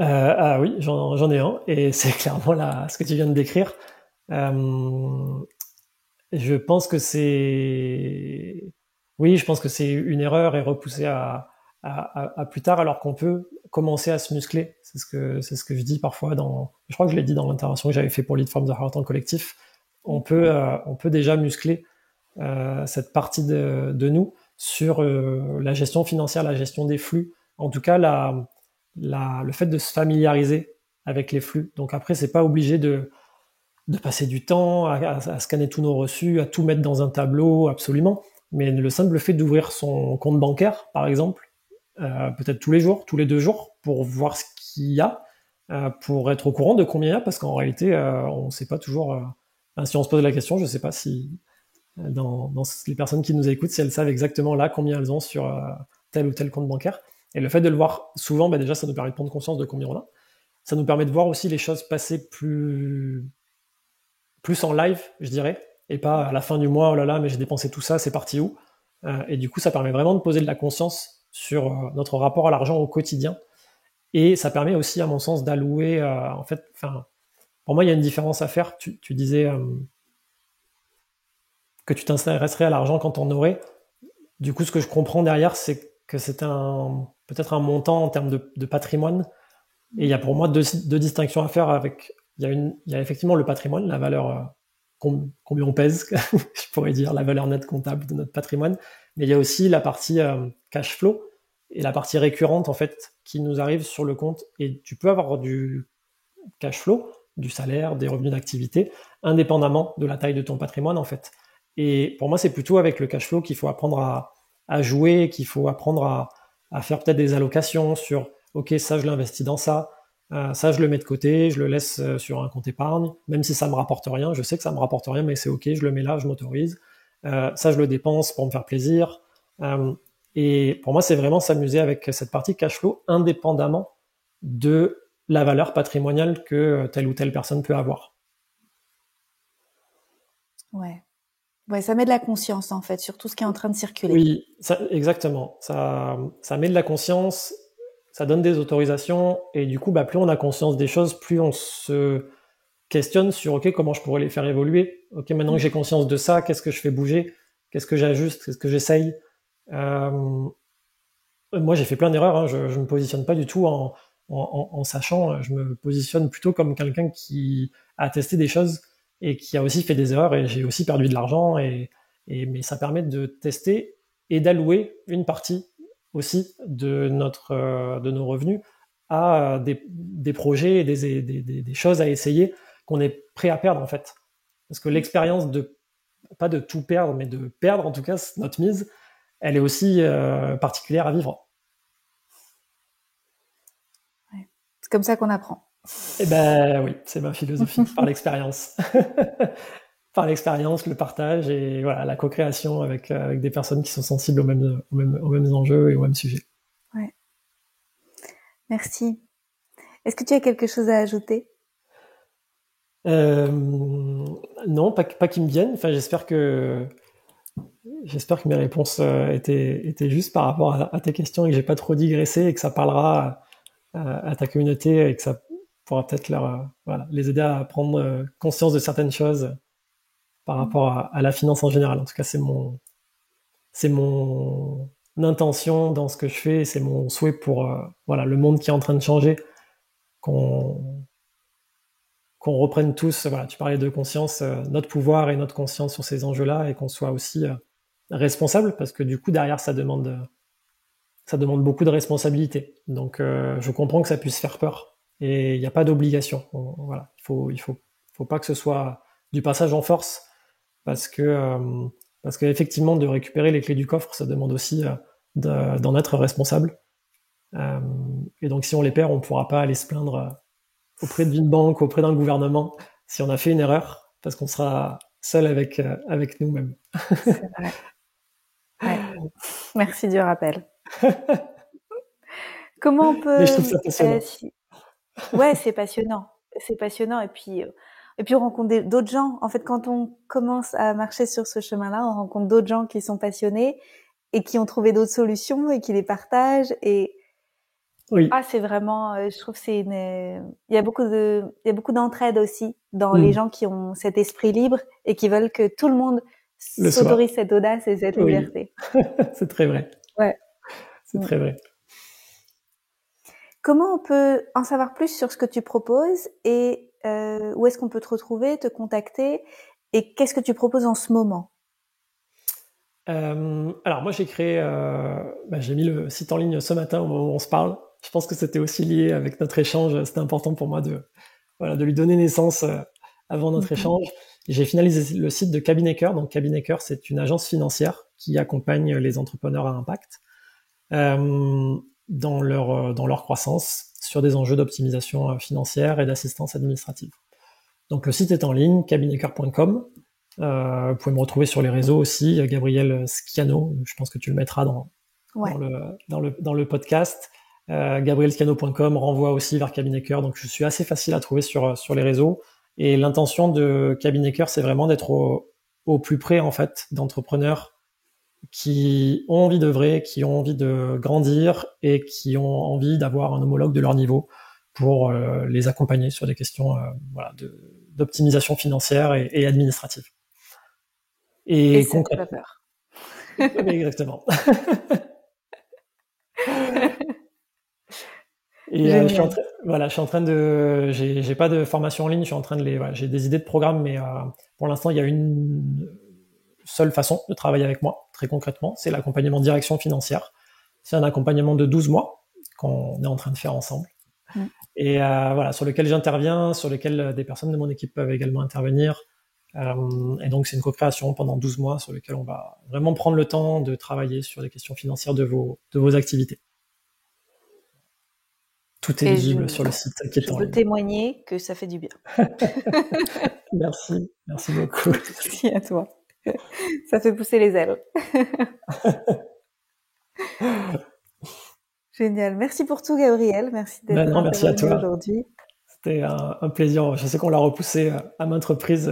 Speaker 2: Ah oui, j'en ai un, et c'est clairement là ce que tu viens de décrire. Euh, je pense que je pense que c'est une erreur et repoussé à plus tard, alors qu'on peut commencer à se muscler. C'est ce que je dis parfois je crois que je l'ai dit dans l'intervention que j'avais fait pour Lead from the Heart en collectif. On peut déjà muscler cette partie de nous sur la gestion financière, la gestion des flux. En tout cas, le fait de se familiariser avec les flux. Donc après, c'est pas obligé de passer du temps à scanner tous nos reçus, à tout mettre dans un tableau, absolument. Mais le simple fait d'ouvrir son compte bancaire, par exemple, peut-être tous les jours, tous les 2 jours, pour voir ce qu'il y a, pour être au courant de combien il y a, parce qu'en réalité, on ne sait pas toujours. Si on se pose la question, je ne sais pas si dans les personnes qui nous écoutent, si elles savent exactement là combien elles ont sur tel ou tel compte bancaire. Et le fait de le voir souvent, bah déjà, ça nous permet de prendre conscience de combien on a. Ça nous permet de voir aussi les choses passer plus en live, je dirais, et pas à la fin du mois, oh là là, mais j'ai dépensé tout ça, c'est parti où? Et du coup, ça permet vraiment de poser de la conscience sur notre rapport à l'argent au quotidien. Et ça permet aussi, à mon sens, d'allouer, en fait, enfin, pour moi, il y a une différence à faire. Tu disais que tu t'intéresserais à l'argent quand on aurait. Du coup, ce que je comprends derrière, c'est que c'est peut-être un montant en termes de patrimoine. Et il y a pour moi deux distinctions à faire avec. Il y a effectivement le patrimoine, la valeur, combien on pèse, je pourrais dire, la valeur nette comptable de notre patrimoine. Mais il y a aussi la partie cash flow et la partie récurrente, en fait, qui nous arrive sur le compte. Et tu peux avoir du cash flow, du salaire, des revenus d'activité, indépendamment de la taille de ton patrimoine, en fait. Et pour moi, c'est plutôt avec le cash flow qu'il faut apprendre à jouer, qu'il faut apprendre à faire peut-être des allocations sur, ok, ça, je l'investis dans ça, ça, je le mets de côté, je le laisse sur un compte épargne, même si ça me rapporte rien, je sais que ça me rapporte rien, mais c'est ok, je le mets là, je m'autorise. Ça, je le dépense pour me faire plaisir. Et pour moi, c'est vraiment s'amuser avec cette partie cash flow, indépendamment de la valeur patrimoniale que telle ou telle personne peut avoir.
Speaker 1: Ouais. Ouais, ça met de la conscience en fait sur tout ce qui est en train de circuler.
Speaker 2: Oui, exactement. Ça met de la conscience, ça donne des autorisations, et du coup, bah, plus on a conscience des choses, plus on se questionne sur, ok, comment je pourrais les faire évoluer. Ok, maintenant que j'ai conscience de ça, qu'est-ce que je fais bouger? Qu'est-ce que j'ajuste? Qu'est-ce que j'essaye? euh, Moi, j'ai fait plein d'erreurs, hein. Je me positionne pas du tout en sachant. Je me positionne plutôt comme quelqu'un qui a testé des choses et qui a aussi fait des erreurs et j'ai aussi perdu de l'argent mais ça permet de tester et d'allouer une partie aussi de nos revenus à des projets et des choses à essayer qu'on est prêt à perdre en fait. Parce que l'expérience pas de tout perdre, mais de perdre en tout cas notre mise, elle est aussi particulière à vivre.
Speaker 1: Ouais. C'est comme ça qu'on apprend.
Speaker 2: Eh ben oui, c'est ma philosophie, par l'expérience. Par l'expérience, le partage et voilà, la co-création avec des personnes qui sont sensibles aux mêmes enjeux et aux mêmes sujets.
Speaker 1: Ouais. Merci. Est-ce que tu as quelque chose à ajouter?
Speaker 2: Non, pas qui me viennent. Enfin, j'espère que mes réponses étaient justes par rapport à tes questions et que j'ai pas trop digressé et que ça parlera à ta communauté et que ça pourra peut-être les aider à prendre conscience de certaines choses par rapport à la finance en général. En tout cas, c'est mon intention dans ce que je fais et c'est mon souhait pour le monde qui est en train de changer, qu'on reprenne tous, tu parlais de conscience, notre pouvoir et notre conscience sur ces enjeux-là et qu'on soit aussi responsable parce que du coup derrière ça demande beaucoup de responsabilité. Donc je comprends que ça puisse faire peur et il n'y a pas d'obligation. Il faut pas que ce soit du passage en force parce qu'effectivement de récupérer les clés du coffre ça demande aussi d'en être responsable. Et donc si on les perd on pourra pas aller se plaindre auprès d'une banque, auprès d'un gouvernement si on a fait une erreur parce qu'on sera seul avec nous-mêmes.
Speaker 1: C'est vrai. Ouais. Merci du rappel. Comment on peut...
Speaker 2: Mais je trouve ça passionnant.
Speaker 1: Ouais, c'est passionnant. C'est passionnant. Et puis on rencontre d'autres gens. En fait, quand on commence à marcher sur ce chemin-là, on rencontre d'autres gens qui sont passionnés et qui ont trouvé d'autres solutions et qui les partagent. Et
Speaker 2: oui.
Speaker 1: c'est vraiment, je trouve que il y a beaucoup d'entraide aussi dans les gens qui ont cet esprit libre et qui veulent que tout le monde s'autorise cette audace et cette liberté.
Speaker 2: C'est très vrai.
Speaker 1: Ouais.
Speaker 2: C'est très vrai.
Speaker 1: Comment on peut en savoir plus sur ce que tu proposes et où est-ce qu'on peut te retrouver, te contacter et qu'est-ce que tu proposes en ce moment?
Speaker 2: Alors moi j'ai créé, j'ai mis le site en ligne ce matin au moment où on se parle. Je pense que c'était aussi lié avec notre échange. C'était important pour moi de lui donner naissance avant notre échange. J'ai finalisé le site de Cabinetcœur. Donc Cabinetcœur, c'est une agence financière qui accompagne les entrepreneurs à impact dans leur croissance sur des enjeux d'optimisation financière et d'assistance administrative. Donc le site est en ligne, cabinetcœur.com. Vous pouvez me retrouver sur les réseaux aussi, Gabriel Schiano, je pense que tu le mettras dans le podcast. GabrielSchiano.com renvoie aussi vers Cabinetcœur, donc je suis assez facile à trouver sur les réseaux. Et l'intention de Cabinetcœur, c'est vraiment d'être au plus près en fait d'entrepreneurs qui ont envie d'œuvrer, qui ont envie de grandir et qui ont envie d'avoir un homologue de leur niveau pour les accompagner sur des questions d'optimisation financière et administrative.
Speaker 1: Et ça fait pas peur.
Speaker 2: Exactement. Et je suis en train de, j'ai pas de formation en ligne, je suis en train de j'ai des idées de programme, mais pour l'instant il y a une seule façon de travailler avec moi, très concrètement, c'est l'accompagnement direction financière. C'est un accompagnement de 12 mois qu'on est en train de faire ensemble. Et sur lequel j'interviens, sur lequel des personnes de mon équipe peuvent également intervenir. Et donc c'est une co-création pendant 12 mois sur lequel on va vraiment prendre le temps de travailler sur les questions financières de vos activités. Tout est visible sur le site qui est en ligne.
Speaker 1: Je peux témoigner que ça fait du bien.
Speaker 2: Merci beaucoup.
Speaker 1: Merci à toi. Ça fait pousser les ailes. Génial. Merci pour tout, Gabriel. Merci d'être intervenu aujourd'hui.
Speaker 2: C'était un plaisir. Je sais qu'on l'a repoussé à maintes reprises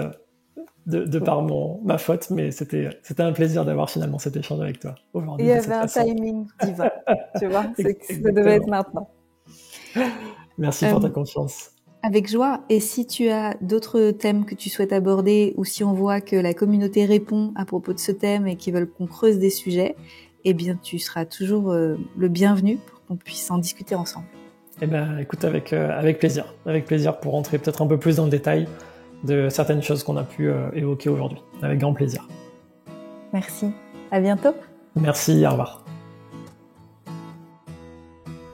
Speaker 2: de par ma faute, mais c'était un plaisir d'avoir finalement cet échange avec toi aujourd'hui.
Speaker 1: Il y avait un timing divin, tu vois, ça devait être maintenant.
Speaker 2: Merci pour ta confiance.
Speaker 1: Avec joie. Et si tu as d'autres thèmes que tu souhaites aborder ou si on voit que la communauté répond à propos de ce thème et qu'ils veulent qu'on creuse des sujets, eh bien, tu seras toujours le bienvenu pour qu'on puisse en discuter ensemble.
Speaker 2: Eh ben, écoute, avec plaisir. Avec plaisir pour rentrer peut-être un peu plus dans le détail de certaines choses qu'on a pu évoquer aujourd'hui. Avec grand plaisir.
Speaker 1: Merci. À bientôt.
Speaker 2: Merci, au revoir.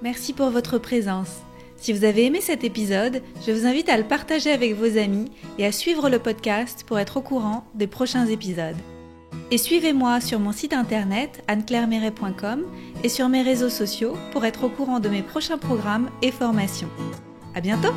Speaker 1: Merci pour votre présence. Si vous avez aimé cet épisode, je vous invite à le partager avec vos amis et à suivre le podcast pour être au courant des prochains épisodes. Et suivez-moi sur mon site internet anneclairemeret.com et sur mes réseaux sociaux pour être au courant de mes prochains programmes et formations. À bientôt!